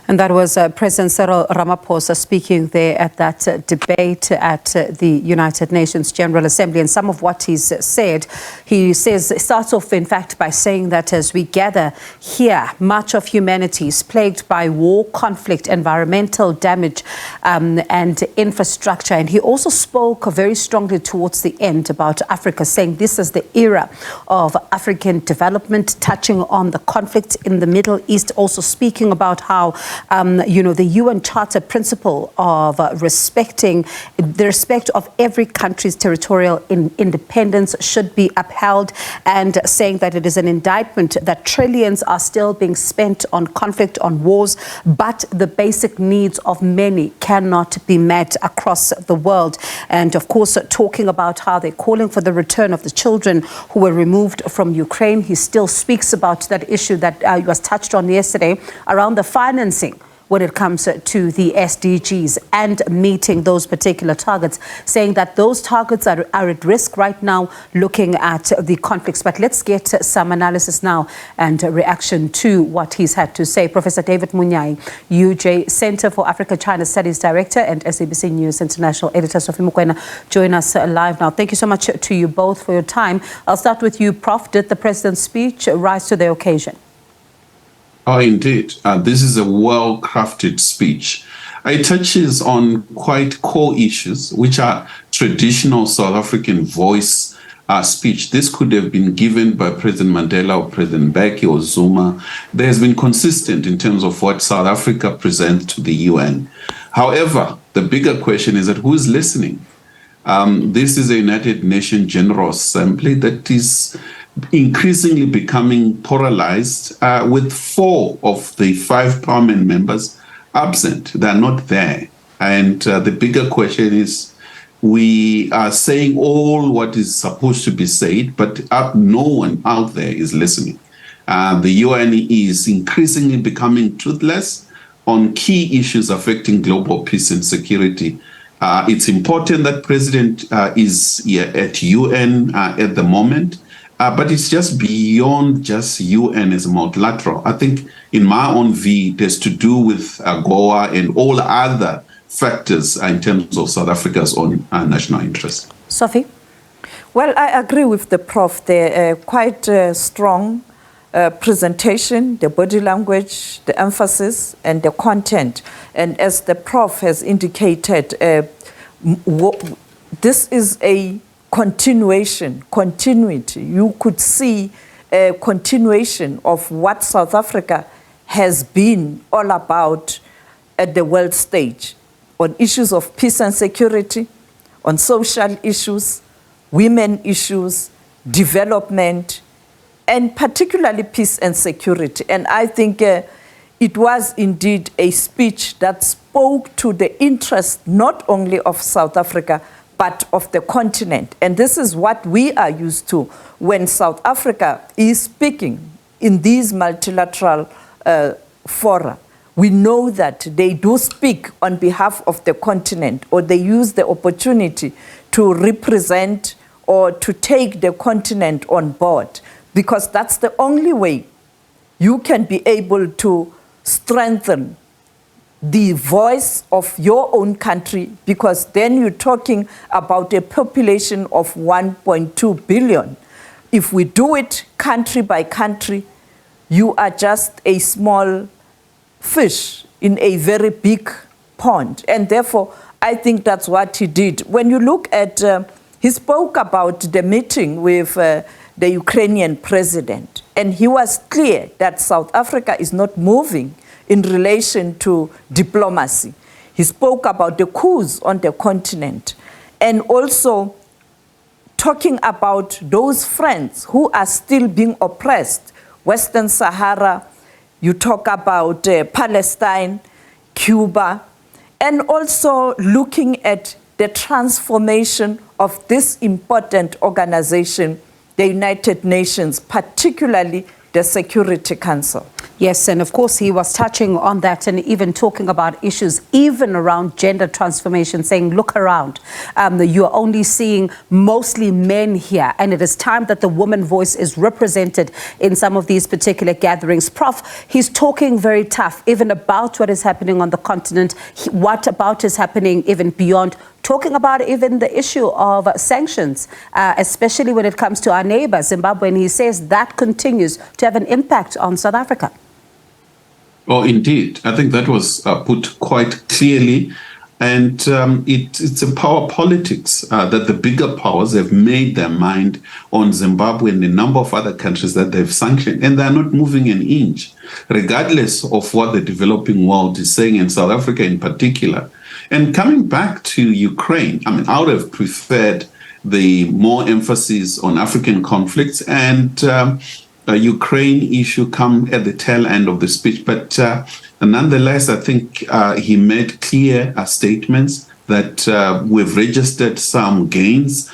And that was President Cyril Ramaphosa speaking there at that debate at the United Nations General Assembly. And some of what he's said, starts off, in fact, by saying that as we gather here, much of humanity is plagued by war, conflict, environmental damage, and infrastructure. And he also spoke very strongly towards the end about Africa, saying this is the era of African development, touching on the conflict in the Middle East, also speaking about how the UN Charter principle of respecting the respect of every country's territorial independence should be upheld, and saying that it is an indictment that trillions are still being spent on conflict, on wars, but the basic needs of many cannot be met across the world. And of course, talking about how they're calling for the return of the children who were removed from Ukraine. He still speaks about that issue that was touched on yesterday around the financing when it comes to the SDGs and meeting those particular targets, saying that those targets are at risk right now, looking at the conflicts. But let's get some analysis now and reaction to what he's had to say. Professor David Monyae, UJ Center for Africa-China Studies Director, and SABC News International Editor Sophie Mokoena join us live now. Thank you so much to you both for your time. I'll start with you, Prof. Did the President's speech rise to the occasion? Oh, indeed. This is a well-crafted speech. It touches on quite core issues, which are traditional South African voice speech. This could have been given by President Mandela or President Mbeki or Zuma. There's been consistent in terms of what South Africa presents to the UN. However, the bigger question is that who is listening? This is a United Nations General Assembly that is increasingly becoming polarized, with 4 of the 5 permanent members absent. They're not there. And the bigger question is, we are saying all what is supposed to be said, but no one out there is listening. The UN is increasingly becoming toothless on key issues affecting global peace and security. It's important that President is at UN at the moment. But it's just beyond just UN as multilateral. I think in my own view, it has to do with AGOA and all other factors in terms of South Africa's own national interest. Sophie? Well, I agree with the Prof. There quite strong presentation, the body language, the emphasis, and the content. And as the Prof has indicated, this is a continuity. You could see a continuation of what South Africa has been all about at the world stage, on issues of peace and security, on social issues, women issues, development, and particularly peace and security. And I think it was indeed a speech that spoke to the interest not only of South Africa, but of the continent. And this is what we are used to when South Africa is speaking in these multilateral fora. We know that they do speak on behalf of the continent, or they use the opportunity to represent or to take the continent on board, because that's the only way you can be able to strengthen the voice of your own country, because then you're talking about a population of 1.2 billion. If we do it country by country, you are just a small fish in a very big pond. And therefore, I think that's what he did. When you look at, he spoke about the meeting with the Ukrainian president, and he was clear that South Africa is not moving in relation to diplomacy. He spoke about the coups on the continent, and also talking about those friends who are still being oppressed. Western Sahara, you talk about Palestine, Cuba, and also looking at the transformation of this important organization, the United Nations, particularly the Security Council. Yes, and of course he was touching on that and even talking about issues even around gender transformation, saying, look around, you are only seeing mostly men here, and it is time that the woman voice is represented in some of these particular gatherings. Prof, he's talking very tough even about what is happening on the continent, what about is happening even beyond, talking about even the issue of sanctions, especially when it comes to our neighbor, Zimbabwe, and he says that continues to have an impact on South Africa. Oh, indeed. I think that was put quite clearly. And it's a power politics that the bigger powers have made their mind on Zimbabwe and a number of other countries that they've sanctioned. And they're not moving an inch, regardless of what the developing world is saying, and South Africa in particular. And coming back to Ukraine, I mean, I would have preferred the more emphasis on African conflicts, and Ukraine issue come at the tail end of the speech. But nonetheless, I think he made clear statements that we've registered some gains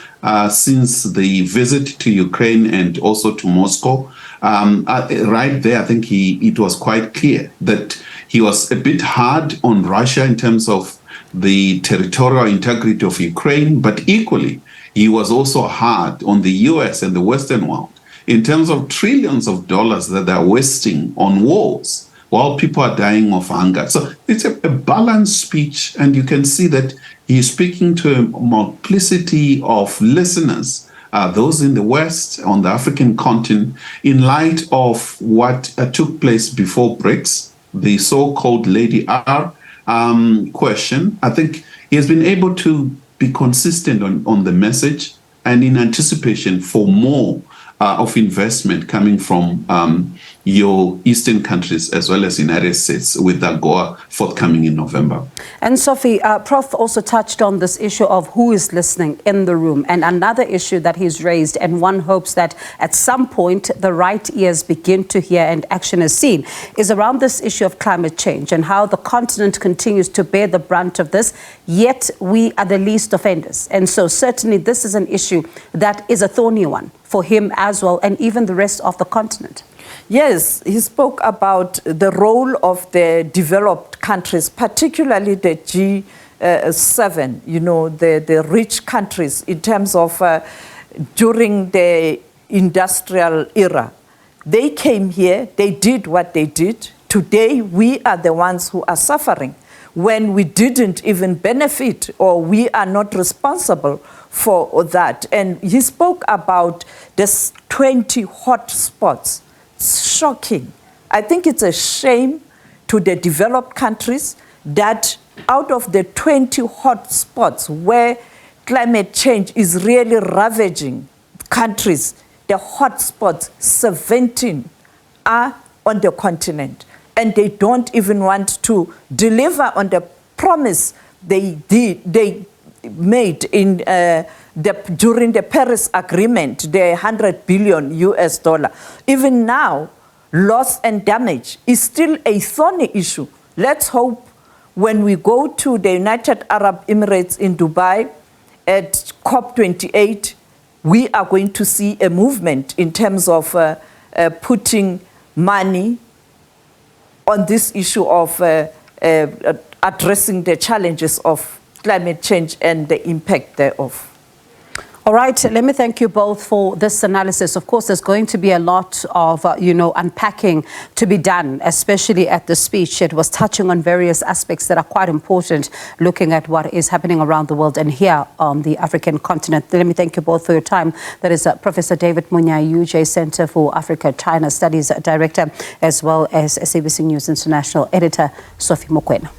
since the visit to Ukraine and also to Moscow. Right there, I think it was quite clear that he was a bit hard on Russia in terms of the territorial integrity of Ukraine, but equally, he was also hard on the US and the Western world in terms of trillions of dollars that they're wasting on wars while people are dying of hunger. So it's a balanced speech, and you can see that he's speaking to a multiplicity of listeners, those in the West, on the African continent, in light of what took place before BRICS, the so-called Lady R question. I think he has been able to be consistent on the message and in anticipation for more of investment coming from your eastern countries as well as United States with AGOA forthcoming in November. And Sophie, Prof also touched on this issue of who is listening in the room, and another issue that he's raised, and one hopes that at some point the right ears begin to hear and action is seen, is around this issue of climate change and how the continent continues to bear the brunt of this, yet we are the least offenders. And so certainly this is an issue that is a thorny one for him as well, and even the rest of the continent. Yes, he spoke about the role of the developed countries, particularly the G7, the rich countries, in terms of during the industrial era. They came here, they did what they did. Today, we are the ones who are suffering when we didn't even benefit, or we are not responsible for that. And he spoke about this 20 hot spots. Shocking. I think it's a shame to the developed countries that out of the 20 hot spots where climate change is really ravaging countries, the hot spots, 17 are on the continent. And they don't even want to deliver on the promise they made in during the Paris Agreement, the $100 billion US. Even now, loss and damage is still a thorny issue. Let's hope when we go to the United Arab Emirates in Dubai at COP28, we are going to see a movement in terms of putting money on this issue of addressing the challenges of climate change and the impact thereof. All right, let me thank you both for this analysis. Of course, there's going to be a lot of, unpacking to be done, especially at the speech. It was touching on various aspects that are quite important, looking at what is happening around the world and here on the African continent. Let me thank you both for your time. That is Professor David Monyae, UJ Center for Africa-China Studies Director, as well as SABC News International Editor, Sophie Mokoena.